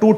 2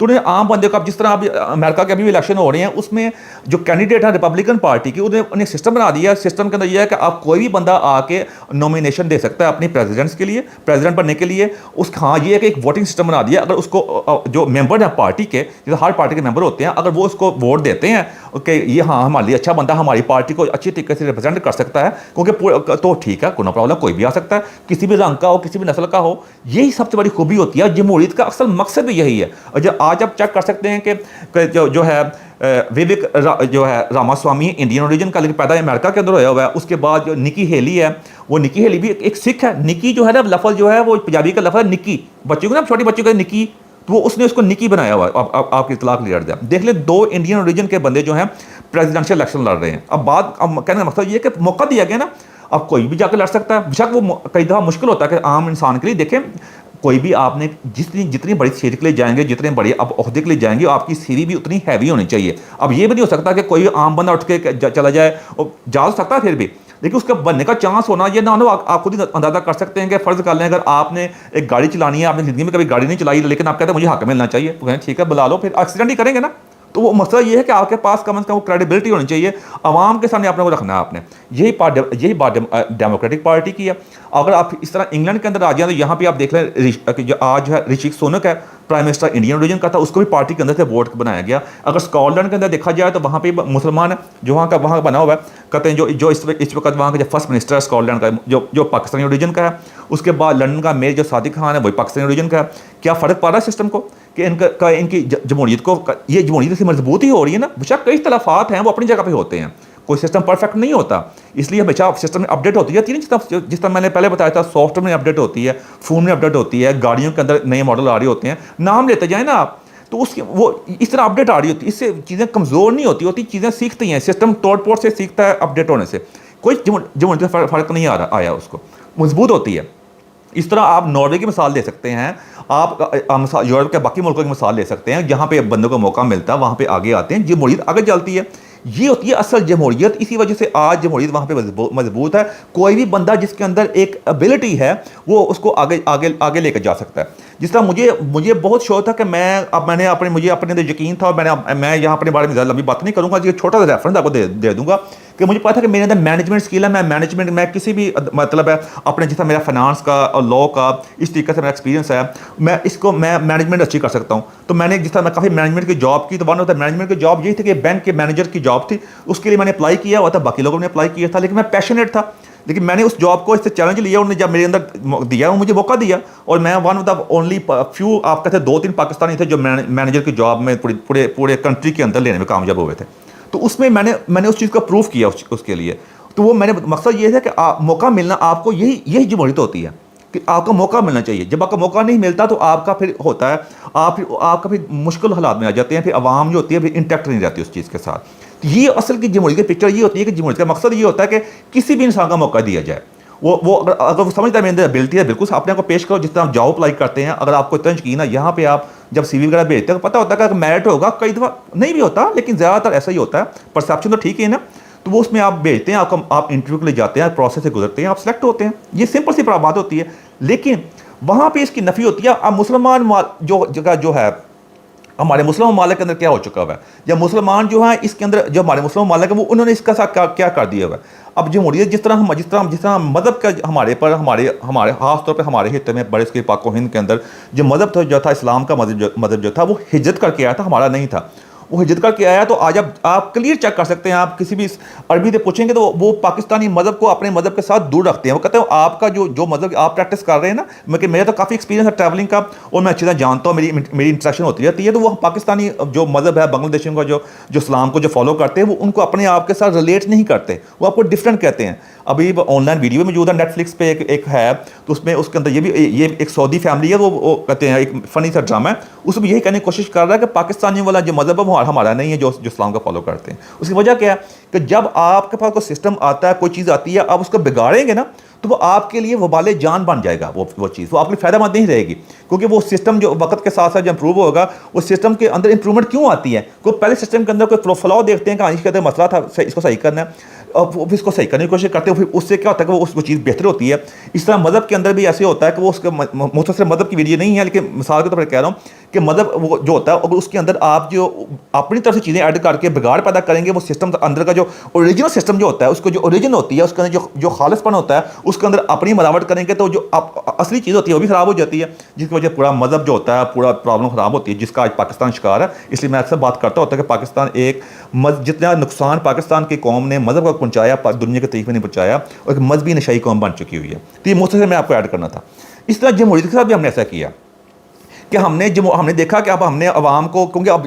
تو انہیں عام بندے کو اب جس طرح اب امریکہ کے ابھی بھی الیکشن ہو رہے ہیں اس میں جو کینڈیڈیٹ ہیں ریپبلکن پارٹی کی انہیں سسٹم بنا دیا ہے. سسٹم کے اندر یہ ہے کہ آپ کوئی بھی بندہ آ کے نومینیشن دے سکتا ہے اپنی پریزیڈنٹس کے لیے, پریزیڈنٹ بننے کے لیے. ہاں یہ ہے کہ ایک ووٹنگ سسٹم بنا دیا, اگر اس کو جو ممبر ہیں پارٹی کے, جیسے ہر پارٹی کے ممبر ہوتے ہیں, اگر وہ اس کو ووٹ دیتے ہیں کہ یہ ہاں ہمارے لیے اچھا بندہ ہماری پارٹی کو اچھی طریقے سے ریپرزینٹ کر سکتا ہے, کیونکہ تو ٹھیک ہے, کوئی پرابلم, کوئی بھی آ سکتا ہے, کسی بھی رنگ کا ہو, کسی بھی نسل کا ہو. یہی سب سے بڑی خوبی ہوتی ہے. جمہوریت کا اصل مقصد بھی یہی ہے. آج آپ چیک کر سکتے ہیں کہ جو ہے ویوک جو ہے راما سوامی انڈین اوریجن کا لیکن پیدا امریکہ کے اندر ہوا ہوا ہے. اس کے بعد جو نکی ہیلی ہے, وہ نکی ہیلی بھی ایک سکھ ہے. نکی جو ہے نا لفظ جو ہے وہ پنجابی کا لفظ ہے نکی, بچوں کو نا چھوٹی بچوں کا نکی, تو وہ اس نے اس کو نکی بنایا ہوا ہے. آپ کی اطلاع کلیئر دیں, دیکھ لیں 2 انڈین اوریجن کے بندے جو ہیں پریزیڈنشیل الیکشن لڑ رہے ہیں. اب کہنے کا مقصد یہ ہے کہ موقع دیا گیا نا, اب کوئی بھی جا کے لڑ سکتا ہے. بے شک وہ کئی دفعہ مشکل ہوتا ہے کہ عام انسان کے لیے. دیکھیں کوئی بھی آپ نے جتنی بڑی سیٹ کے لیے جائیں گے, جتنے بڑے آپ عہدے کے لیے جائیں گے, آپ کی سی وی بھی اتنی ہیوی ہونی چاہیے. اب یہ بھی نہیں ہو سکتا کہ کوئی عام بندہ اٹھ کے چلا جائے, جا سکتا ہے پھر بھی, لیکن اس کا بننے کا چانس ہونا یہ نہ ہو. آپ خود ہی اندازہ کر سکتے ہیں کہ فرض کر لیں اگر آپ نے ایک گاڑی چلانی ہے, آپ نے زندگی میں کبھی گاڑی نہیں چلائی, لیکن آپ کہتے ہیں مجھے حق ملنا چاہیے, تو کہیں ٹھیک ہے بلا لو, پھر ایکسیڈنٹ ہی کریں گے نا. تو وہ مسئلہ یہ ہے کہ آپ کے پاس کم از کم وہ کریڈیبلٹی ہونی چاہیے, عوام کے سامنے آپ نے وہ رکھنا ہے. آپ نے یہی بات ڈیموکریٹک پارٹی کی ہے. اگر آپ اس طرح انگلینڈ کے اندر آ جائیں تو یہاں پہ آپ دیکھ لیں کہ جو آج ہے رشی سونک ہے, پرائم منسٹر انڈین اوریجن کا تھا, اس کو بھی پارٹی کے اندر سے ووٹ بنایا گیا. اگر اسکاٹ لینڈ کے اندر دیکھا جائے تو وہاں پہ مسلمان ہے جو وہاں بنا ہوا ہے. کہتے ہیں جو اس وقت وہاں کا جو فرسٹ منسٹر ہے اسکاٹ لینڈ کا جو پاکستانی اوریجن کا ہے. اس کے بعد لندن کا میئر جو صادق خان ہے وہی پاکستانی اوریجن کا ہے. کیا فرق پا رہا ہے سسٹم کو کہ ان کی جمہوریت کو, یہ جمہوریت سے مضبوط ہی ہو رہی ہے نا. بشک کئی اختلافات ہیں وہ اپنی جگہ پہ ہوتے ہیں, کوئی سسٹم پرفیکٹ نہیں ہوتا, اس لیے ہمیشہ سسٹم میں اپڈیٹ ہوتی ہے جس طرح میں نے پہلے بتایا تھا. سافٹ ویئر میں اپڈیٹ ہوتی ہے, فون میں اپڈیٹ ہوتی ہے, گاڑیوں کے اندر نئے ماڈل آ رہے ہوتے ہیں, نام لیتے جائیں نا آپ, تو وہ اس طرح اپڈیٹ آ رہی ہوتی ہے. اس سے چیزیں کمزور نہیں ہوتی, چیزیں سیکھتی ہیں. سسٹم توڑ پھوڑ سے سیکھتا ہے اپڈیٹ ہونے سے. کوئی جمہوریت کا فرق نہیں آیا, اس کو مضبوط ہوتی ہے. اس طرح آپ ناروے کی مثال دے سکتے ہیں, آپ یورپ کے باقی ملکوں کی مثال لے سکتے ہیں. جہاں پہ بندوں کو موقع ملتا ہے وہاں پہ آگے آتے ہیں, جمہوریت آگے چلتی ہے. یہ ہوتی ہے اصل جمہوریت. اسی وجہ سے آج جمہوریت وہاں پہ مضبوط ہے. کوئی بھی بندہ جس کے اندر ایک ایبلٹی ہے وہ اس کو آگے لے کے جا سکتا ہے. جس طرح مجھے بہت شوق تھا کہ مجھے اپنے اندر یقین تھا, اور میں یہاں اپنے بارے میں زیادہ لمبی بات نہیں کروں گا, یہ چھوٹا سا ریفرنس آپ کو دے دوں گا کہ مجھے پتا تھا کہ میرے اندر مینجمنٹ اسکل ہے. میں کسی بھی مطلب ہے اپنے جس طرح میرا فائنانس کا اور لا کا اس طریقے سے میرا ایکسپیرینس ہے, میں مینجمنٹ اچھی کر سکتا ہوں. تو میں نے جس طرح میں کافی مینجمنٹ کی جاب کی, تو ون آف دا مینجمنٹ کی جاب یہی تھی کہ بینک کے مینیجر کی جاب تھی. اس کے لیے میں نے اپلائی کیا ہوا تھا, باقی لوگوں نے اپلائی کیا تھا, لیکن میں پیشنیٹ تھا. لیکن میں نے اس جاب کو اس سے چیلنج لیا, انہوں نے جب میرے اندر دیا, وہ مجھے موقع دیا, اور میں one of the only few, آپ کہتے ہیں 2-3 پاکستانی تھے جو مینیجر کی جاب میں پورے کنٹری کے اندر لینے میں کامیاب ہوئے تھے. تو اس میں میں نے اس چیز کو پروف کیا اس کے لیے. تو وہ مقصد یہ ہے کہ موقع ملنا آپ کو یہی جمہوریت ہوتی ہے کہ آپ کو موقع ملنا چاہیے. جب آپ کا موقع نہیں ملتا تو آپ کا پھر ہوتا ہے آپ کا پھر مشکل حالات میں آ جاتے ہیں. پھر عوام جو ہوتی ہے پھر انٹیکٹ نہیں رہتی اس چیز کے ساتھ. یہ اصل کی جمہوریت کی پکچر یہ ہوتی ہے کہ جمہوریت کا مقصد یہ ہوتا ہے کہ کسی بھی انسان کا موقع دیا جائے. وہ اگر وہ سمجھتا ہے میرے اندر ایبلٹی ہے, بالکل اپنے آپ کو پیش کرو. جس طرح آپ جاب اپلائی کرتے ہیں, اگر آپ کو اتنا یقین ہے, یہاں پہ آپ جب سی وی وغیرہ بھیجتے ہیں تو پتہ ہوتا ہے کہ میرٹ ہوگا, کئی دفعہ نہیں بھی ہوتا, لیکن زیادہ تر ایسا ہی ہوتا ہے. پرسیپشن تو ٹھیک ہے نا. تو وہ اس میں آپ بھیجتے ہیں, آپ انٹرویو کے لیے جاتے ہیں, پروسیس سے گزرتے ہیں, آپ سلیکٹ ہوتے ہیں. یہ سمپل سی بات ہوتی ہے. لیکن وہاں پہ اس کی نفی ہوتی ہے. اب مسلمان جو جگہ جو ہے ہمارے مسلم ممالک کے اندر کیا ہو چکا ہوا ہے, یا مسلمان جو ہیں اس کے اندر جو ہمارے مسلم ممالک ہیں وہ انہوں نے اس کا ساتھ کیا کر دیا ہوا ہے. اب جمہوریت جس طرح مذہب کا ہمارے خاص طور پہ ہمارے خطے میں برصغیر کے پاک و ہند کے اندر جو مذہب جو تھا, اسلام کا مذہب جو تھا, وہ ہجرت کر کے آیا تھا, ہمارا نہیں تھا. وہ ہجرت کر کے آیا. تو آج آپ کلیئر چیک کر سکتے ہیں, آپ کسی بھی عربی سے پوچھیں گے تو وہ پاکستانی مذہب کو اپنے مذہب کے ساتھ دور رکھتے ہیں. وہ کہتے ہیں آپ کا جو مذہب آپ پریکٹس کر رہے ہیں نا, میرا تو کافی ایکسپیرینس ہے ٹریولنگ کا, اور میں اچھی طرح جانتا ہوں, میری انٹریکشن ہوتی رہتی ہے. تو وہ پاکستانی جو مذہب ہے بنگلہ دیشیوں کا جو اسلام کو جو فالو کرتے ہیں, وہ ان کو اپنے آپ کے ساتھ ریلیٹ نہیں کرتے, وہ آپ کو ڈفرینٹ کہتے ہیں. ابھی آن لائن ویڈیو موجود ہے نیٹ فلکس پہ ایک ہے, تو اس کے اندر یہ ایک سعودی فیملی ہے, وہ کہتے ہیں ایک فنی سا ڈرامہ ہے, اس میں یہی کہنے کی کوشش کر رہا ہے کہ پاکستانی والا جو مذہب ہے وہ ہمارا نہیں ہے جو اسلام کا فالو کرتے ہیں. اس کی وجہ کیا ہے کہ جب آپ کے پاس کوئی سسٹم آتا ہے, کوئی چیز آتی ہے, آپ اس کو بگاڑیں گے نا, تو وہ آپ کے لیے وبال جان بن جائے گا. وہ چیز وہ آپ کے لیے فائدہ مند نہیں رہے گی, کیونکہ وہ سسٹم جو وقت کے ساتھ ساتھ جو امپروو ہوگا, وہ سسٹم کے اندر امپرومنٹ کیوں آتی ہے. کوئی پہلے سسٹم کے اندر کوئی فلاؤ دیکھتے ہیں کہ کہتے ہیں مسئلہ تھا, اس کو صحیح کرنا ہے, اور پھر اس کو صحیح کرنے کی کوشش کرتے ہیں, پھر اس سے کیا ہوتا ہے کہ وہ چیز بہتر ہوتی ہے. اس طرح مذہب کے اندر بھی ایسے ہوتا ہے کہ وہ اس کے مختصر مذہب کی ویڈیو نہیں ہے, لیکن مثال کے طور پر کہہ رہا ہوں کہ مذہب وہ جو ہوتا ہے اگر اس کے اندر آپ جو اپنی طرف سے چیزیں ایڈ کر کے بگاڑ پیدا کریں گے، وہ سسٹم اندر کا جو اوریجنل سسٹم جو ہوتا ہے، اس کو جو اوریجن ہوتی ہے، اس کے اندر جو خالص پن ہوتا ہے، اس کے اندر اپنی ملاوٹ کریں گے تو جو اصلی چیز ہوتی ہے وہ بھی خراب ہو جاتی ہے، جس کی وجہ پورا مذہب جو ہوتا ہے پورا پرابلم خراب ہوتی ہے، جس کا آج پاکستان شکار ہے۔ اس لیے میں اکثر بات کرتا ہوتا ہے کہ پاکستان ایک جتنا نقصان پاکستان کی قوم نے مذہب کو پہنچایا، دنیا کے تاریخ میں نہیں پہنچایا، اور ایک مذہبی نشائی قوم بن چکی ہوئی ہے۔ تو یہ مختصر میں آپ کو ایڈ کرنا تھا۔ اس طرح جمہوریت کے ساتھ بھی ہم نے ایسا کیا کہ ہم نے دیکھا کہ اب ہم نے عوام کو، کیونکہ اب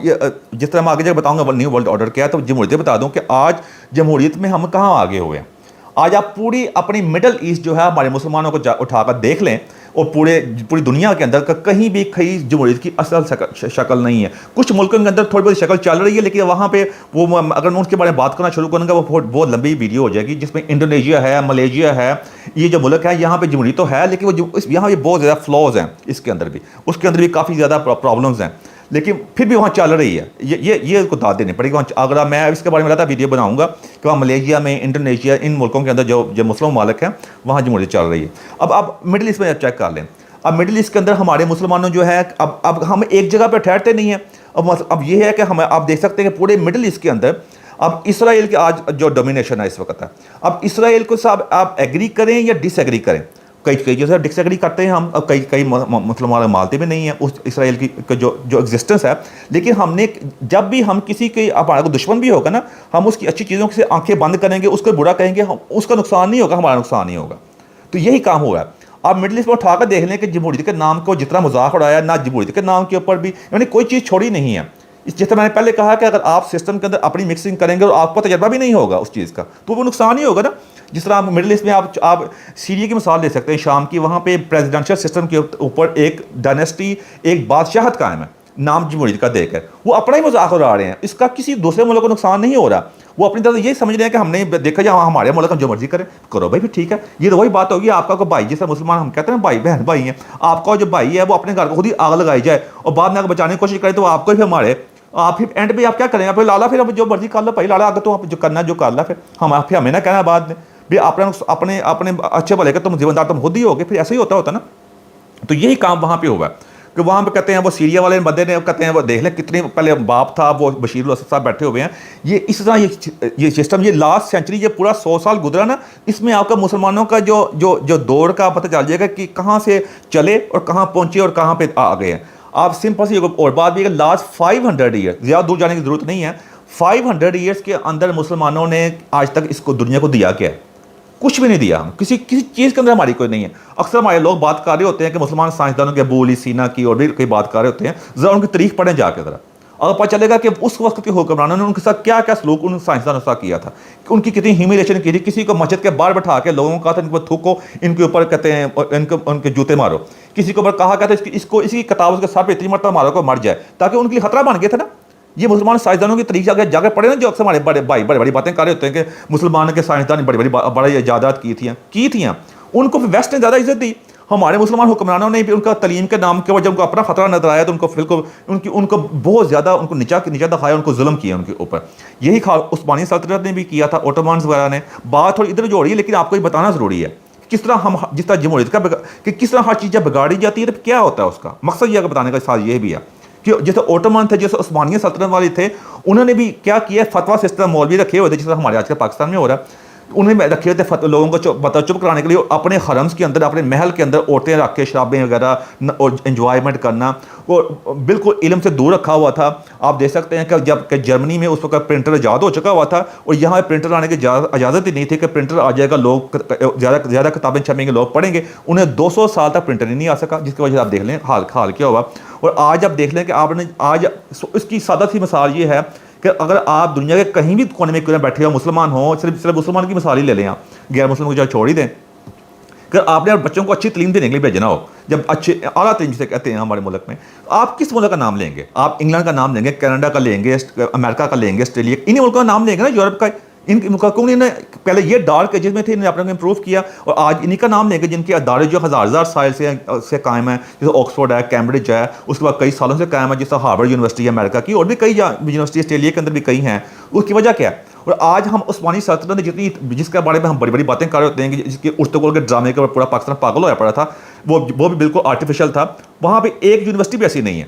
جس طرح میں آگے جب بتاؤں گا نیو ورلڈ آرڈر کیا ہے، تو جمہوریت بتا دوں کہ آج جمہوریت میں ہم کہاں آگے ہوئے ہیں۔ آج آپ پوری اپنی مڈل ایسٹ جو ہے ہمارے مسلمانوں کو اٹھا کر دیکھ لیں، اور پوری دنیا کے اندر کہیں بھی جمہوریت کی اصل شکل نہیں ہے۔ کچھ ملکوں کے اندر تھوڑی بہت شکل چل رہی ہے، لیکن وہاں پہ وہ اگر میں اس کے بارے میں بات کرنا شروع کروں گا وہ بہت لمبی ویڈیو ہو جائے گی، جس میں انڈونیشیا ہے، ملیشیا ہے، یہ جو ملک ہے یہاں پہ جمہوریت تو ہے، لیکن یہاں پہ بہت زیادہ فلاز ہیں، اس کے اندر بھی کافی زیادہ پرابلمز ہیں، لیکن پھر بھی وہاں چل رہی ہے۔ یہ کو داد دینی پڑے گی وہاں۔ اگر میں اس کے بارے میں لگتا ویڈیو بناؤں گا کہ وہاں ملیشیا میں، انڈونیشیا، ان ملکوں کے اندر جو مسلم ممالک ہیں وہاں جمہوریت چل رہی ہے۔ اب آپ مڈل ایسٹ میں چیک کر لیں، اب مڈل ایسٹ کے اندر ہمارے مسلمانوں جو ہے اب ہم ایک جگہ پہ ٹھہرتے نہیں ہیں۔ اب یہ ہے کہ آپ دیکھ سکتے ہیں کہ پورے مڈل ایسٹ کے اندر اب اسرائیل کے آج جو ڈومینیشن ہے اس وقت ہے، اب اسرائیل کو صاحب آپ ایگری کریں یا ڈس ایگری کریں، کئی چیزیں ڈس ایگری کرتے ہیں ہم، کئی مسلمان مانتے بھی نہیں ہیں اس اسرائیل کی جو ایگزسٹنس ہے، لیکن ہم نے جب بھی ہم کسی کے ہمارا کوئی دشمن بھی ہوگا نا، ہم اس کی اچھی چیزوں سے آنکھیں بند کریں گے، اس کو برا کہیں گے، اس کا نقصان نہیں ہوگا، ہمارا نقصان نہیں ہوگا۔ تو یہی کام ہوا ہے۔ آپ مڈل ایسٹ میں اٹھا کر دیکھ لیں کہ جمہوریت کے نام کو جتنا مذاق اڑایا، نہ جمہوریت کے نام کے اوپر بھی یعنی کوئی چیز چھوڑی نہیں ہے۔ جس طرح میں نے پہلے کہا کہ اگر آپ سسٹم کے اندر اپنی مکسنگ کریں گے اور آپ کو تجربہ بھی نہیں ہوگا اس چیز کا، تو وہ نقصان ہی ہوگا نا۔ جس طرح آپ مڈل ایسٹ میں آپ سیریا کی مثال لے سکتے ہیں، شام کی، وہاں پہ پریزیڈنشل سسٹم کے اوپر ایک ڈائنیسٹی، ایک بادشاہت قائم ہے، نام جمہوریت کا دے کر وہ اپنا ہی مذاق اڑا رہے ہیں، اس کا کسی دوسرے ملک کو نقصان نہیں ہو رہا۔ وہ اپنی طرف یہ سمجھ رہے ہیں کہ ہم نے دیکھا جائے ہمارے ملک ہم جو مرضی کریں، کرو بھائی، پھر ٹھیک ہے۔ یہ تو وہی بات ہوگی، آپ کا کوئی بھائی، جیسے مسلمان ہم کہتے ہیں بھائی بہن بھائی ہیں، آپ کا جو بھائی ہے وہ اپنے گھر کو خود ہی آگ لگائی جائے اور بعد میں اگر بچانے کی کوشش کرے تو آپ کو پھر مارے، آپ پھر اینڈ پہ آپ کیا کریں؟ پھر لالا، پھر اب جو مرضی کر لو بھائی، لالا اگر تو آپ جو کرنا جو کر لا، پھر ہمیں نہ کہنا بعد میں بھی اپنے اچھے بھلے کا تم ذمہ دار تم خود ہی ہوگے، پھر ایسا ہی ہوتا نا۔ تو یہی کام وہاں پہ ہوا ہے کہ وہاں پہ کہتے ہیں وہ سیریا والے بندے نے کہتے ہیں وہ دیکھ لیں کتنے پہلے باپ تھا، وہ بشیر الاسد صاحب بیٹھے ہوئے ہیں، یہ اس طرح یہ سسٹم، یہ لاسٹ سینچری، یہ پورا 100 سال گزرا نا، اس میں آپ کا مسلمانوں کا جو دور کا پتہ چل جائے گا کہ کہاں سے چلے اور کہاں پہنچے اور کہاں پہ آ گئے ہیں۔ آپ سمپل سی اور بات بھی ہے کہ لاسٹ 500 ایئر، زیادہ دور جانے کی ضرورت نہیں ہے، 500 ایئرس کے اندر مسلمانوں نے آج تک اس کو دنیا کو دیا کیا ہے؟ کچھ بھی نہیں دیا۔ کسی چیز کے اندر ہماری کوئی نہیں ہے۔ اکثر ہمارے لوگ بات کر رہے ہوتے ہیں کہ مسلمان سائنسدانوں کے ابو علی سینا کی اور بھی کئی بات کر رہے ہوتے ہیں، ذرا ان کی تاریخ پڑھیں جا کے ذرا، اور پتہ چلے گا کہ اس وقت کے حکمرانوں نے ان کے ساتھ کیا کیا سلوک ان سائنسدانوں کے ساتھ کیا تھا، ان کی کتنی ہیومیلیشن کی تھی۔ کسی کو مسجد کے باہر بٹھا کے لوگوں کو کہا تھا ان کو تھوکو، ان کے اوپر کہتے ہیں ان کے جوتے مارو، کسی کے اوپر کہا کہتا ہے اس کی کتاب اس کے سر پہ اتنی مرتبہ مارو کو مر جائے، تاکہ ان کے لیے خطرہ بن گیا تھا نا۔ یہ مسلمان سائنسدانوں کی تاریخ جا کے پڑھے نا، جو اکثر ہمارے بڑے بھائی بڑی باتیں کر رہے ہوتے ہیں کہ مسلمان کے سائنسدان نے بڑی ایجادات کی تھیں، ان کو ویسٹ نے زیادہ عزت دی۔ ہمارے مسلمان حکمرانوں نے بھی ان کا تعلیم کے نام کے وجہ ان کو اپنا خطرہ نظر آیا تو ان کو بہت زیادہ ان کو نیچا دکھایا، ان کو ظلم کیا ان کے اوپر۔ یہی عثمانی سلطنت نے بھی کیا تھا، اوٹومانز وغیرہ نے۔ بات تھوڑی ادھر جو ہو رہی ہے، لیکن آپ کو یہ بتانا ضروری ہے کس طرح جس طرح جمہوریت کا کہ کس طرح ہر چیز جب بگاڑی جاتی ہے تو کیا ہوتا ہے، اس کا مقصد یہ بتانے کا ساتھ یہ بھی ہے کہ جیسے اوٹومان تھے، جیسے عثمانیہ سلطنت والے تھے، انہوں نے بھی کیا کیا، فتویٰ سسٹم مولوی رکھے ہوئے تھے، جس طرح ہمارے آج کے پاکستان میں ہو رہا ہے، انہیں رکھے ہوئے تھے لوگوں کو چپ کرانے کے لیے، اپنے حرمز کے اندر، اپنے محل کے اندر عورتیں رکھ کے شرابیں وغیرہ اور انجوائمنٹ کرنا، اور بالکل علم سے دور رکھا ہوا تھا۔ آپ دیکھ سکتے ہیں کہ جب کہ جرمنی میں اس وقت پرنٹر ایجاد ہو چکا ہوا تھا، اور یہاں پرنٹر آنے کی اجازت ہی نہیں تھی کہ پرنٹر آ جائے گا، لوگ زیادہ کتابیں چھپیں گے، لوگ پڑھیں گے، انہیں 200 سال تک پرنٹر ہی نہیں آ سکا، جس کی وجہ سے آپ دیکھ لیں حال کیا ہوا۔ اور آج آپ دیکھ لیں کہ آپ نے آج اس کی سادہ سی مثال یہ ہے کہ اگر آپ دنیا کے کہیں بھی کونے میں کیوں نہ بیٹھے ہو، مسلمان ہوں، صرف مسلمان کی مثال ہی لے لیں، آپ غیر مسلم کو جو چھوڑ ہی دیں، کہ آپ نے بچوں کو اچھی تعلیم دینے کے لیے بھیجنا ہو، جب اچھے اعلیٰ تعلیم جسے کہتے ہیں ہمارے ملک میں، آپ کس ملک کا نام لیں گے؟ آپ انگلینڈ کا نام لیں گے، کینیڈا کا لیں گے، امریکہ کا لیں گے، آسٹریلیا، انہیں ملکوں کا نام لیں گے نا، یورپ کا۔ ان ملکوں نے پہلے یہ ڈارک ایجز میں تھے، انہوں نے اپنے کو امپروو کیا، اور آج انہیں کا نام لیں گے جن کے ادارے جو ہزار سال سے قائم ہیں، جیسے آکسفورڈ ہے، کیمبرج ہے، اس کے بعد کئی سالوں سے قائم ہے، جیسے ہارورڈ یونیورسٹی ہے امریکہ کی، اور بھی کئی یونیورسٹی آسٹریلیا کے اندر بھی کئی ہیں۔ اس کی وجہ کیا ہے؟ اور آج ہم عثمانی سلطنت جتنی جس کے بارے میں ہم بڑی باتیں کر رہے ہوتے ہیں کہ جس کے ارطغرل کے ڈرامے کے اوپر پورا پاکستان پاگل ہوا پڑا تھا، وہ بھی بالکل آرٹیفیشل تھا، وہاں پہ ایک یونیورسٹی بھی ایسی نہیں ہے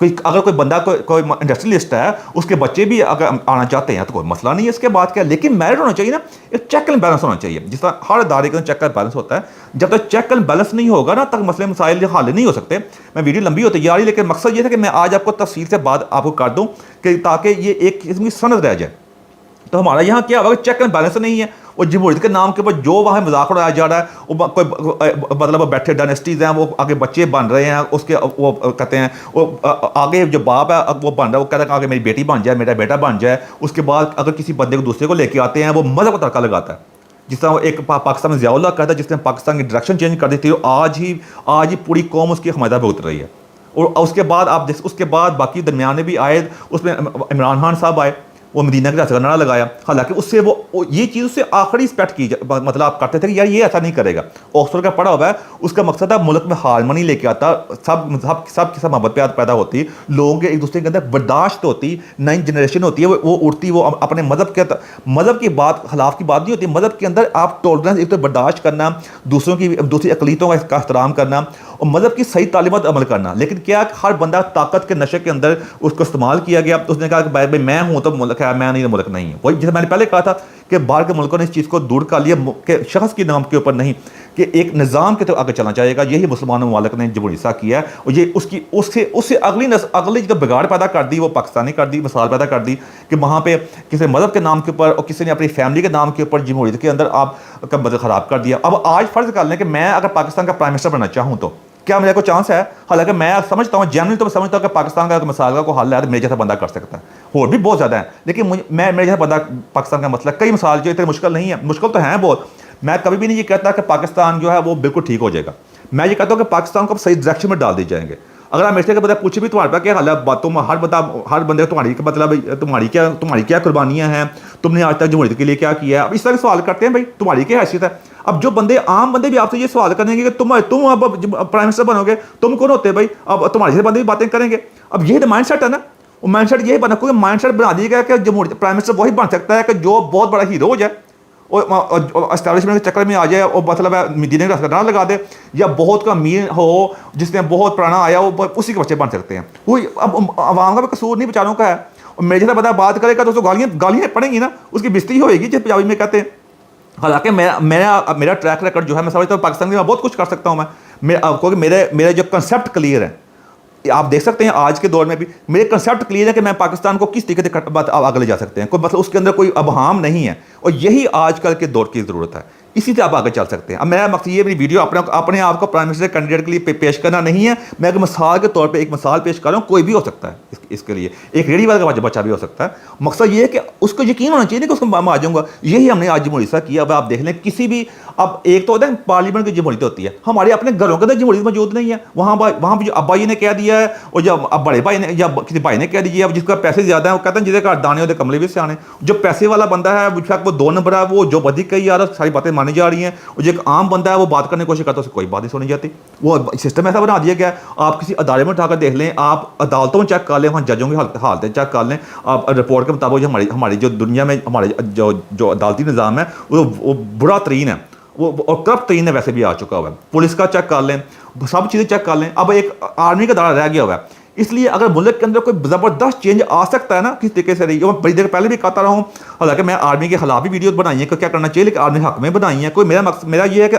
اگر کوئی بندہ کوئی انڈسٹریلسٹ ہے, اس کے بچے بھی اگر آنا چاہتے ہیں تو کوئی مسئلہ نہیں ہے اس کے بعد کیا, لیکن میرٹ ہونا چاہیے نا, ایک چیک اینڈ بیلنس ہونا چاہیے. جس طرح ہر ادارے کے اندر چیک اینڈ بیلنس ہوتا ہے, جب تک چیک اینڈ بیلنس نہیں ہوگا نا تک مسئلے مسائل حل نہیں ہو سکتے. میں ویڈیو لمبی ہوتی جا رہی, لیکن مقصد یہ تھا کہ میں آج آپ کو تفصیل سے بات آپ کو کر دوں کہ تاکہ یہ ایک قسم کی سند رہ جائے. تو ہمارا یہاں کیا ہوگا, چیک اینڈ بیلنس نہیں ہے, وہ جمہوریت کے نام کے اوپر جو وہاں مذاق اڑایا جا رہا ہے, وہ کوئی مطلب بیٹھے ڈائنیسٹیز ہیں, وہ آگے بچے بن رہے ہیں, اس کے وہ کہتے ہیں وہ آگے جو باپ ہے وہ بن رہا ہے, وہ کہتا ہے کہ آگے میری بیٹی بن جائے, میرا بیٹا بن جائے. اس کے بعد اگر کسی بندے کو دوسرے کو لے کے آتے ہیں, وہ مذہب کا تڑکا لگاتا ہے. جس طرح ایک پاکستان میں ضیاء اللہ کہتا ہے, جس نے پاکستان کی ڈائریکشن چینج کر دی تھی, آج ہی پوری قوم اس کی حمایت بھگت رہی ہے. اور اس کے بعد اس کے بعد باقی درمیان میں بھی آئے, اس میں عمران خان صاحب آئے, وہ مدینہ کے ریاست کا نعرہ لگایا. حالانکہ اس سے وہ یہ چیز اس سے آخری اسپیکٹ کی مطلب آپ کرتے تھے کہ یار یہ ایسا نہیں کرے گا. آکسفورڈ کا پڑھا ہوا ہے, اس کا مقصد ہے ملک میں ہارمونی لے کے آتا, سب کی سب محبت پیدا ہوتی, لوگوں کے ایک دوسرے کے اندر برداشت ہوتی, نئی جنریشن ہوتی ہے, وہ اڑتی, وہ اپنے مذہب کی بات خلاف کی بات نہیں ہوتی. مذہب کے اندر آپ ٹولرنس, ایک تو برداشت کرنا, دوسری اقلیتوں کا احترام کرنا, اور مذہب کی صحیح تعلیمات عمل کرنا. لیکن کیا ہر بندہ طاقت کے نشے کے اندر اس کو استعمال کیا گیا. اس نے کہا کہ بھائی میں ہوں تو ملک ہے, میں نہیں تو ملک نہیں ہے. وہی جیسے میں نے پہلے کہا تھا کہ باہر کے ملکوں نے اس چیز کو دور کر لیا کہ شخص کے نام کے اوپر نہیں, کہ ایک نظام کے طرف آگے چلنا چاہیے گا. یہی مسلمان ممالک نے جمہوریت حصہ کیا ہے, اور یہ اس سے اگلی جو بگاڑ پیدا کر دی وہ پاکستانی کر دی, مثال پیدا کر دی کہ وہاں پہ کسی مذہب کے نام کے اوپر اور کسی نے اپنی فیملی کے نام کے اوپر جمہوریت کے اندر آپ کا بدل خراب کر دیا. اب آج فرض کر لیں کہ میں اگر پاکستان کا پرائم منسٹر بننا چاہوں تو کیا میرے کو چانس ہے؟ حالانکہ میں سمجھتا ہوں جنرلی تو میں سمجھتا ہوں کہ پاکستان کا مسائل کا کوئی حل ہے تو میرے جیسا بندہ کر سکتا ہے, اور بھی بہت زیادہ ہیں, لیکن میرے جیسا بندہ پاکستان کا مسئلہ کئی مسائل جو اتنے مشکل نہیں ہے, مشکل تو ہیں بہت. میں کبھی بھی نہیں یہ کہتا کہ پاکستان جو ہے وہ بالکل ٹھیک ہو جائے گا. میں یہ کہتا ہوں کہ پاکستان کو صحیح ڈائریکشن میں ڈال دی جائیں گے. اگر آپ میرے سے بندہ پوچھے بھی تمہارے پاس کیا حال ہے, تم ہر بندے تمہاری مطلب تمہاری کیا قربانیاں ہیں, تم نے آج تک جمہوریت کے لیے کیا ہے, اب اس طرح سوال کرتے ہیں. بھائی تمہاری کیا حیثیت ہے؟ اب جو عام بندے بھی آپ سے یہ سوال کریں گے کہ تم اب پرائم منسٹر بنو گے, تم کون ہوتے بھائی, اب تمہارے سے بندے بھی باتیں کریں گے. اب یہ مائنڈ سیٹ ہے نا, وہ مائنڈ سیٹ یہی بنا, کیونکہ مائنڈ سیٹ بنا دیا گیا کہ جمہوریت پرائم منسٹر وہی بن سکتا ہے کہ جو بہت بڑا ہیرو ہو جائے اور اسٹیبلشمنٹ کے چکر میں آ جائے, اور مطلب ہے مدینے کا نعرہ لگا دے, یا بہت کا امیر ہو جس نے بہت پرانا آیا وہ اسی کے بچے بن سکتے ہیں. وہی اب عوام کا بھی قصور نہیں بیچاروں کا ہے. اور میرے جیسا بندہ بات کرے گا تو اس کو گالیاں پڑیں گی نا, اس کی بستری ہوئے گی جس پنجابی میں کہتے ہیں. حالانکہ میرا ٹریک ریکارڈ جو ہے, میں سمجھتا ہوں پاکستان میں بہت کچھ کر سکتا ہوں. کیونکہ میرے جو کنسیپٹ کلیئر ہے, آپ دیکھ سکتے ہیں آج کے دور میں بھی میرے کنسیپٹ کلیئر ہے کہ میں پاکستان کو کس طریقے سے آگے لے جا سکتے ہیں. کوئی مطلب اس کے اندر کوئی ابہام نہیں ہے, اور یہی آج کل کے دور کی ضرورت ہے. اسی سے آپ آگے چل سکتے ہیں. اب میرا مقصد یہ میری ویڈیو اپنے آپ کو پرائم منسٹر کینڈیڈیٹ کے لیے پیش کرنا نہیں ہے. میں ایک مثال کے طور پہ ایک مثال پیش کر رہا ہوں, کوئی بھی ہو سکتا ہے اس کے لیے, ایک ریڑھی والا کا بچہ بھی ہو سکتا ہے. مقصد یہ ہے کہ اس کو یقین ہونا چاہیے کہ اس کو میں آ جاؤں گا. یہی ہم نے آج جمہوریت حصہ کیا. اب آپ دیکھ لیں کسی بھی, اب ایک تو ہوتا ہے پارلیمنٹ کی جمہوریت ہوتی ہے, ہمارے اپنے گھروں کے اندر جمہوریت موجود نہیں ہے. وہاں بھی جو ابائی نے کہہ دیا ہے, اور جب اب بڑے بھائی نے یا کسی بھائی نے کہہ دیجیے, اب جس کا پیسے زیادہ ہیں وہ کہتے ہیں جس کا دانے ہوتے کملے بھی سے آنے. جو پیسے والا بندہ ہے وہ 2 نمبر ہے, وہ جو بدی کہی جا رہا ہے ساری باتیں مانی جا رہی ہیں. اور جو ایک عام بندہ ہے وہ بات کرنے کی کوشش کرتا ہے, اسے کوئی بات نہیں سنی جاتی. وہ سسٹم ایسا بنا دیا گیا ہے. آپ کسی ادارے میں اٹھا کر دیکھ لیں, آپ عدالتوں میں چیک کر لیں, وہاں ججوں کی حالتیں چیک کر لیں, آپ رپورٹ کے مطابق جو ہماری جو دنیا میں ہمارے جو عدالتی نظام ہے وہ برا ترین ہے, وہ کرپٹ ترین ہے, ویسے بھی آ چکا ہوا ہے. پولیس کا چیک کر لیں, سب چیزیں چیک کر لیں. اب ایک آرمی کا دورہ رہ گیا ہوا ہے. اس لیے اگر ملک کے اندر کوئی زبردست چینج آ سکتا ہے نا کس طریقے سے رہی, میں بڑی دیر پہلے بھی کہتا رہا ہوں, حالانکہ میں آرمی کے خلاف بھی ویڈیوز بنائی ہیں کہ کیا کرنا چاہیے, لیکن آرمی حق میں بنائی ہیں. کوئی میرا یہ ہے کہ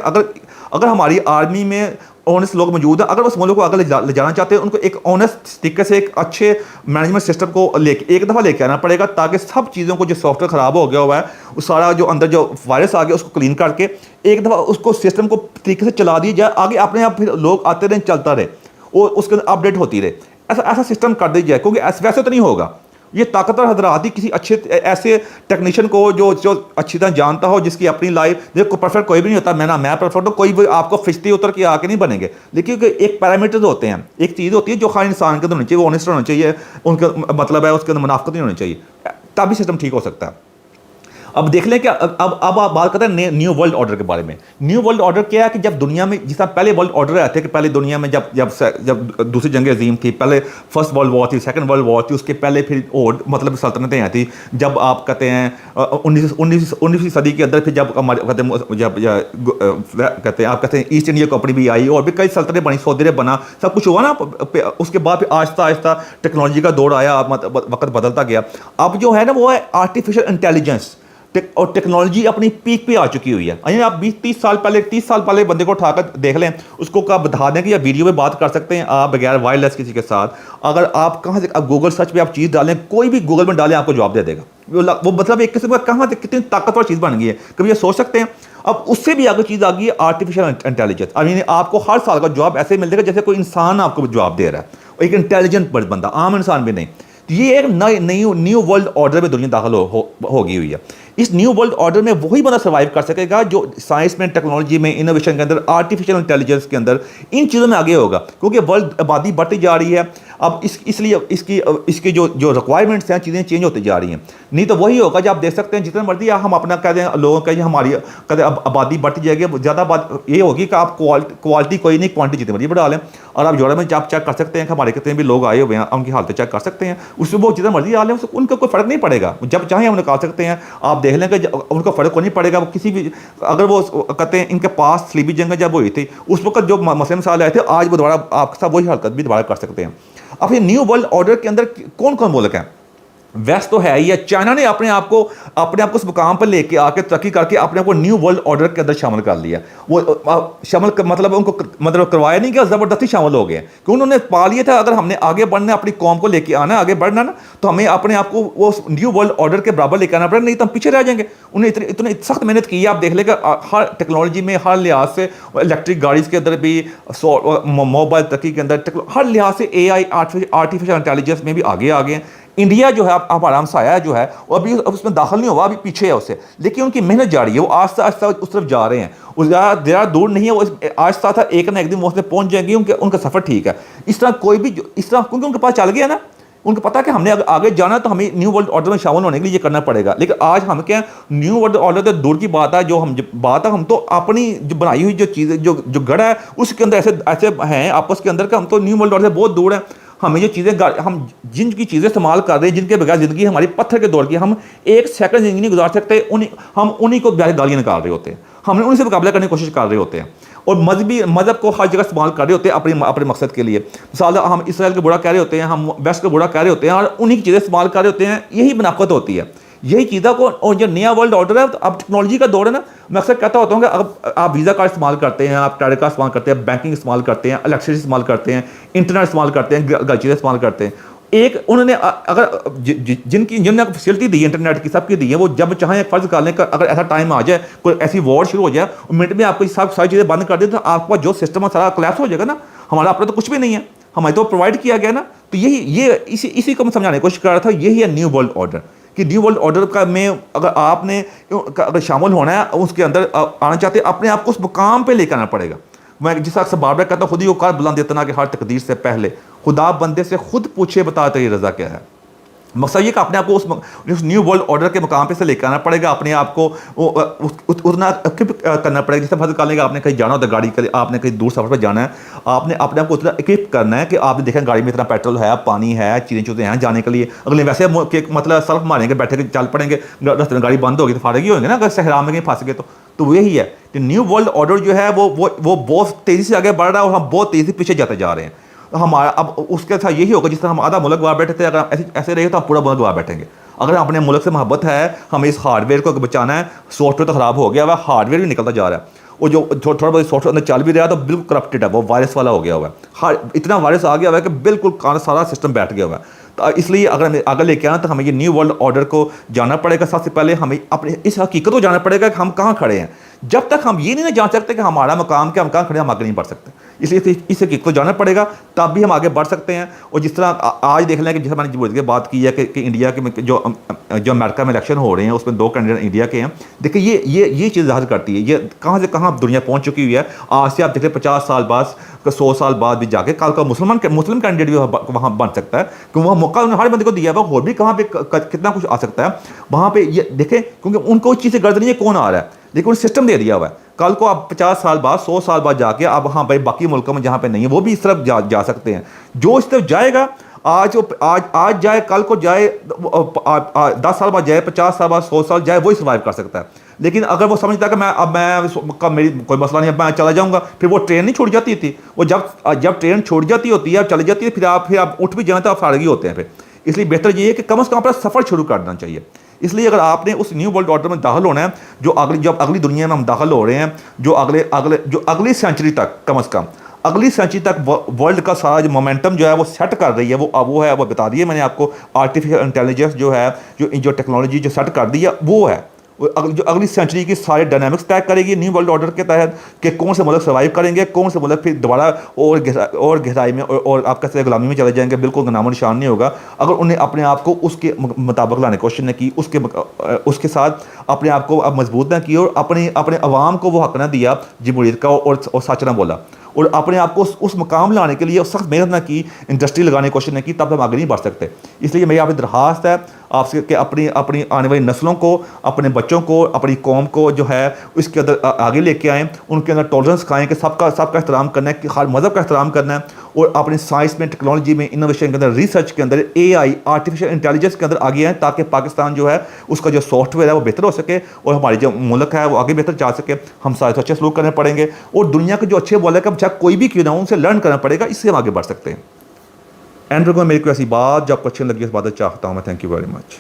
اگر ہماری آرمی میں اونیسٹ لوگ موجود ہیں, اگر اس ملک کو آگے لے جانا چاہتے ہیں, ان کو ایک اونیسٹ طریقے سے ایک اچھے مینجمنٹ سسٹم کو ایک دفعہ لے کے آنا پڑے گا, تاکہ سب چیزوں کو جو سافٹ ویئر خراب ہو گیا ہوا ہے, وہ سارا جو اندر جو وائرس آ گیا اس کو کلین کر کے ایک دفعہ اس کو سسٹم کو طریقے سے چلا دیا جائے. آگے اپنے آپ پھر لوگ آتے رہیں, چلتا رہے, اور اس کے اندر اپڈیٹ ہوتی رہے. ایسا سسٹم کر دی جائے, کیونکہ ویسے تو نہیں ہوگا. یہ طاقتور حضرات ہی کسی اچھے ایسے ٹیکنیشین کو جو اچھی طرح جانتا ہو, جس کی اپنی لائف دیکھو پرفیکٹ کوئی بھی نہیں ہوتا. میں پرفیکٹ ہوں, کوئی بھی آپ کو فرشتے اتر کے آ کے نہیں بنے گے, لیکن ایک پیرامیٹرز ہوتے ہیں, ایک چیز ہوتی ہے جو ہر انسان کے اندر ہونی چاہیے, وہ آنیسٹ ہونا چاہیے, ان کا مطلب ہے اس کے اندر منافقت نہیں ہونی چاہیے, تبھی سسٹم ٹھیک ہو سکتا ہے. اب دیکھ لیں کہ اب آپ بات کرتے ہیں نیو ورلڈ آرڈر کے بارے میں. نیو ورلڈ آرڈر کیا ہے کہ جب دنیا میں جس طرح پہلے ورلڈ آرڈر رہے تھے کہ پہلے دنیا میں جب دوسری جنگ عظیم تھی, پہلے فرسٹ ورلڈ وار تھی, سیکنڈ ورلڈ وار تھی, اس کے پہلے پھر اور مطلب سلطنتیں آئی تھیں, جب آپ کہتے ہیں 19ویں صدی کے اندر پھر جب کہتے ہیں آپ کہتے ہیں ایسٹ انڈیا کمپنی بھی آئی اور بھی کئی سلطنتیں بنی, سعودی عرب بنا, سب کچھ ہوا نا. اس کے بعد پھر آہستہ آہستہ ٹیکنالوجی کا دور آیا, وقت بدلتا گیا. اب جو ہے نا وہ ہے آرٹیفیشل انٹیلیجنس, اور ٹیکنالوجی اپنی پیک پہ آ چکی ہوئی ہے. یعنی آپ 30 سال پہلے بندے کو اٹھا کر دیکھ لیں, اس کو آپ بتا دیں کہ یا ویڈیو میں بات کر سکتے ہیں آپ بغیر وائرلیس کسی کے ساتھ. اگر آپ کہاں سے آپ گوگل سرچ پہ آپ چیز ڈالیں, کوئی بھی گوگل میں ڈالیں آپ کو جواب دے دے گا. وہ مطلب ایک قسم کا کہاں سے کتنی طاقتور چیز بن گئی ہے, کبھی یہ سوچ سکتے ہیں. اب اس سے بھی آگے چیز آ گئی ہے آرٹیفیشل انٹیلیجنس. یعنی آپ کو ہر سال کا جواب ایسے مل جائے گا جیسے کوئی انسان آپ کو جواب دے رہا ہے, ایک انٹیلیجنٹ بندہ, عام انسان بھی نہیں. یہ ایک نیو ورلڈ آرڈر میں دنیا داخل ہو گئی ہوئی ہے. اس نیو ورلڈ آرڈر میں وہی بندہ سروائیو کر سکے گا جو سائنس میں, ٹیکنالوجی میں, انوویشن کے اندر, آرٹیفیشل انٹیلیجنس کے اندر, ان چیزوں میں آگے ہوگا. کیونکہ ورلڈ آبادی بڑھتی جا رہی ہے. اب اس لیے اس کی جو ریکوائرمنٹس ہیں چیزیں چینج ہوتی جا رہی ہیں. نہیں تو وہی ہوگا جو آپ دیکھ سکتے ہیں جتنا مرضی ہم اپنا کہہ دیں لوگوں کا, ہماری کہتے ہیں آبادی بڑھتی جائے گی, زیادہ بات یہ ہوگی کہ آپ کوالٹی کوئی نہیں, کوانٹٹی جتنی مرضی بڑھا لیں. اور آپ یورپ میں آپ چیک کر سکتے ہیں کہ ہمارے کتنے بھی لوگ آئے ہوئے ہیں, ان کی حالتیں چیک کر سکتے ہیں. اس میں وہ جتنا مرضی آ لیں ان کا کوئی فرق نہیں پڑے گا. جب چاہیں ہم نکال سکتے ہیں. آپ دیکھ لیں کہ ان کا فرق کو نہیں پڑے گا. وہ کسی بھی اگر وہ کہتے ہیں ان کے پاس سلیبی جنگ جب ہوئی تھی اس وقت جو مسئلے مسائل آئے تھے, آج وہ دوبارہ آپ کے ساتھ وہی حرکت بھی دوبارہ کر سکتے ہیں. اب یہ نیو ورلڈ آرڈر کے اندر کون کون ملک ہیں؟ ویسٹ تو ہے ہی ہے. چائنا نے اپنے آپ کو اس مقام پر لے کے آ کے ترقی کر کے اپنے آپ کو نیو ورلڈ آرڈر کے اندر شامل کر لیا. وہ شامل مطلب ان کو مطلب کروایا نہیں کہ زبردستی شامل ہو گئے, کہ انہوں نے پا لیا تھا اگر ہم نے آگے بڑھنا, اپنی قوم کو لے کے آنا, آگے بڑھنا نا, تو ہمیں اپنے آپ کو وہ نیو ورلڈ آرڈر کے برابر لے کے آنا پڑے, نہیں تو ہم پیچھے رہ جائیں گے. انہیں اتنی سخت محنت کی ہے. آپ دیکھ لیں کہ ہر ٹیکنالوجی میں ہر لحاظ سے, الیکٹرک گاڑیز کے اندر بھی, موبائل ترقی کے اندر, ہر لحاظ سے اے آئی آرٹیفیشل انٹیلیجنس میں بھی آگے آ گئے ہیں. انڈیا جو ہے ہمارا ہمسایہ جو ہے وہ ابھی اس میں داخل نہیں ہوا, ابھی پیچھے ہے اس سے, لیکن ان کی محنت جاری ہے. وہ آہستہ آہستہ اس طرف جا رہے ہیں. زیادہ دور نہیں ہے, وہ آہستہ آہستہ ایک نہ ایک دن وہ اس میں پہنچ جائیں گے. ان کا سفر ٹھیک ہے. اس طرح کوئی بھی اس طرح, کیونکہ ان کے پاس چل گیا نا, ان کو پتا کہ ہم نے آگے جانا تو ہمیں نیو ورلڈ آرڈر میں شامل ہونے کے لیے یہ کرنا پڑے گا. لیکن آج ہم کیا نیو ورلڈ آرڈر تو دور کی بات ہے, جو ہم تو اپنی جو بنائی ہوئی جو چیزیں جو گڑھ ہے اس کے اندر ایسے ہیں آپس کے اندر کہ ہم تو نیو ورلڈ آرڈر سے بہت دور ہیں. ہمیں یہ چیزیں, ہم جن کی چیزیں استعمال کر رہے ہیں, جن کے بغیر زندگی ہماری پتھر کے دور کی, ہم ایک سیکنڈ زندگی نہیں گزار سکتے. ہم انہیں کو گالیاں نکال رہے ہوتے ہیں, ہم نے ان سے مقابلہ کرنے کی کوشش کر رہے ہوتے ہیں, اور مذہب کو ہر جگہ استعمال کر رہے ہوتے ہیں اپنے مقصد کے لیے. مثال ہم اسرائیل کو برا کہہ رہے ہوتے ہیں, ہم ویسٹ کو برا کہہ رہے ہوتے ہیں, اور انہیں کی چیزیں استعمال کر رہے ہوتے ہیں. یہی منافقت ہوتی ہے, یہی چیزوں کو. اور جو نیا ورلڈ آرڈر ہے, اب ٹیکنالوجی کا دور ہے نا, میں اکثر کہتا ہوتا ہوں کہ اب آپ ویزا کارڈ استعمال کرتے ہیں, آپ کریڈٹ کارڈ استعمال کرتے ہیں, بینکنگ استعمال کرتے ہیں, الیکٹرسٹی استعمال کرتے ہیں, انٹرنیٹ استعمال کرتے ہیں, چیزیں استعمال کرتے ہیں. ایک انہوں نے اگر جن نے فیسلٹی دی ہے انٹرنیٹ کی, سب کی دی ہے, وہ جب چاہیں فرض کر لیں کہ اگر ایسا ٹائم آ جائے, کوئی ایسی وار شروع ہو جائے, منٹ میں آپ کو ساری چیزیں بند کر دیں, تو آپ کا جو سسٹم ہے سارا کلیپس ہو جائے گا نا. ہمارا اپنا تو کچھ بھی نہیں ہے, ہمیں تو پرووائڈ کیا گیا نا. تو اسی کو میں سمجھانے کی کوشش کر رہا تھا. یہی ہے نیو ورلڈ آرڈر, کہ نیو ورلڈ آرڈر کا میں اگر آپ نے اگر شامل ہونا ہے, اس کے اندر آنا چاہتے ہیں, اپنے آپ کو اس مقام پہ لے کے آنا پڑے گا. میں جس اکثر بار بار کہتا ہوں, خود ہی وہ کار بلند اتنا کہ ہر تقدیر سے پہلے خدا بندے سے خود پوچھے بتا تیری رضا کیا ہے. مقصد یہ کہ اپنے آپ کو اس نیو ورلڈ آرڈر کے مقام پہ سے لے کے آنا پڑے گا. اپنے آپ کو اتنا کرنا پڑے گا. جیسے فرض کر لیں کہ آپ نے کہیں جانا ہوتا ہے گاڑی کے لیے, آپ نے کہیں دور سفر پہ جانا ہے, آپ نے اپنے آپ کو اتنا اکوپ کرنا ہے کہ آپ نے دیکھیں گاڑی میں اتنا پیٹرول ہے, پانی ہے, چیزیں ہیں جانے کے لیے. اگلے ویسے مطلب سلف ماریں گے, بیٹھے کے چل پڑیں گے, راستے میں گاڑی بند ہوگی تو فارغ ہی ہوئیں گے نا, اگر صحرا میں کہیں پھنس گئے تو وہی ہے کہ نیو ورلڈ آرڈر جو ہے وہ بہت تیزی سے آگے بڑھ رہا ہے, اور ہم بہت تیزی سے پیچھے جاتے جا رہے ہیں. ہمارا اب اس کے ساتھ یہی ہوگا, جس طرح ہم آدھا ملک گوا بیٹھے تھے, اگر ایسے رہے تو ہم پورا ملک گوا بیٹھیں گے. اگر ہم اپنے ملک سے محبت ہے, ہمیں اس ہارڈ ویئر کو بچانا ہے, سافٹ ویئر تو خراب ہو گیا ہوا, ہارڈ ویئر بھی نکلتا جا رہا ہے. وہ جو تھوڑا بہت سافٹ ویئر اندر چل بھی رہا ہے تو بالکل کرپٹڈ ہے, وہ وائرس والا ہو گیا ہوا ہے. اتنا وائرس آ گیا ہوا ہے کہ بالکل سارا سسٹم بیٹھ گیا ہوا ہے. تو اس لیے اگر ہمیں آگے لے کے آنا تو ہمیں یہ نیو ورلڈ آرڈر کو جانا پڑے گا. سب سے پہلے ہمیں اپنے اس حقیقت کو جانا پڑے گا کہ ہم کہاں کھڑے ہیں. جب تک ہم یہ نہیں جان سکتے کہ ہمارا مقام کیا, ہم کہاں کھڑے ہیں, ہم آگے نہیں بڑھ سکتے. اس لیے اس حقیقت کو جاننا پڑے گا، تب بھی ہم آگے بڑھ سکتے ہیں۔ اور جس طرح آج دیکھ لیں کہ جیسے میں نے جمہوریت کی بات کی ہے کہ انڈیا کے جو امریکہ میں الیکشن ہو رہے ہیں اس میں 2 کینڈیڈیٹ انڈیا کے ہیں، دیکھیں یہ چیز ظاہر کرتی ہے یہ کہاں سے کہاں دنیا پہنچ چکی ہوئی ہے۔ آج سے آپ دیکھیں 50 سال بعد 100 سال بعد بھی جا کے کل کا مسلم کینڈیڈیٹ بھی وہاں بن سکتا ہے، کہ وہ موقع انہوں نے ہر بندے کو دیا ہوا، اور بھی کہاں پہ کتنا کچھ آ سکتا ہے وہاں پہ۔ یہ دیکھیں کیونکہ ان کو اس چیز سے غرض نہیں ہے کون آ رہا ہے، لیکن انہیں سسٹم دے دیا ہوا ہے۔ کل کو آپ 50 سال بعد 100 سال بعد جا کے آپ وہاں پہ باقی ملکوں میں جہاں پہ نہیں ہے وہ بھی اس طرف جا سکتے ہیں۔ جو اس طرف جائے گا آج جائے، کل کو جائے، 10 سال بعد جائے، 50 سال بعد 100 سال جائے، وہی سروائیو کر سکتا ہے۔ لیکن اگر وہ سمجھتا ہے کہ میری کوئی مسئلہ نہیں ہے، میں چلا جاؤں گا، پھر وہ ٹرین نہیں چھوڑ جاتی تھی، وہ جب ٹرین چھوڑ جاتی ہوتی ہے چلی جاتی ہے، پھر آپ اٹھ بھی جائیں تو آپ فارغ ہی ہوتے ہیں پھر۔ اس لیے بہتر یہ ہے کہ کم از کم اپنا سفر شروع کر دینا چاہیے۔ اس لیے اگر آپ نے اس نیو ورلڈ آرڈر میں داخل ہونا ہے، جب اگلی دنیا میں ہم داخل ہو رہے ہیں، جو اگلی سینچری تک، کم از کم اگلی سینچری تک ورلڈ کا سارا جو مومنٹم جو ہے وہ سیٹ کر رہی ہے، وہ بتا دی ہے میں نے آپ کو۔ آرٹیفیشل انٹیلیجنس جو ہے، جو ٹیکنالوجی جو سیٹ کر دی ہے وہ ہے، جو اگلی سینچری کی سارے ڈائنامکس طے کرے گی نیو ورلڈ آرڈر کے تحت، کہ کون سے ملک سروائیو کریں گے، کون سے ملک پھر دوبارہ اور گہرائی میں اور آپ کہتے ہیں غلامی میں چلے جائیں گے، بالکل نام و نشان نہیں ہوگا اگر انہیں اپنے آپ کو اس کے مطابق لانے کی کوشش نہ کی، اس کے ساتھ اپنے آپ کو مضبوط نہ کی، اور اپنے عوام کو وہ حق نہ دیا جمہوریت کا، اور سچ نہ بولا، اور اپنے آپ کو اس مقام لانے کے لیے سخت محنت نہ کی، انڈسٹری لگانے کی کوشش نہ کی، تب ہم آگے نہیں بڑھ سکتے۔ اس لیے میری آپ کی درخواست ہے آپ سے کہ اپنی آنے والی نسلوں کو، اپنے بچوں کو، اپنی قوم کو جو ہے اس کے اندر آگے لے کے آئیں، ان کے اندر ٹالرنس سکھائیں کہ سب کا احترام کرنا ہے، کہ ہر مذہب کا احترام کرنا ہے، اور اپنی سائنس میں، ٹیکنالوجی میں، انوویشن کے اندر، ریسرچ کے اندر، AI آرٹیفیشل انٹیلیجنس کے اندر آگے آئیں، تاکہ پاکستان جو ہے اس کا جو سافٹ ویئر ہے وہ بہتر ہو سکے، اور ہماری جو ملک ہے وہ آگے بہتر جا سکے۔ ہم سارے سے اچھے سلوک کرنے پڑیں گے، اور دنیا کے جو اچھے ملک ہے چاہے کوئی بھی کیوں نہ ہو ان سے لرن کرنا پڑے گا، اس سے ہم آگے بڑھ سکتے ہیں۔ اینڈ میں میری کوئی ایسی بات جو آپ کو اچھی لگی اس بات چاہتا ہوں میں۔ Thank you very much.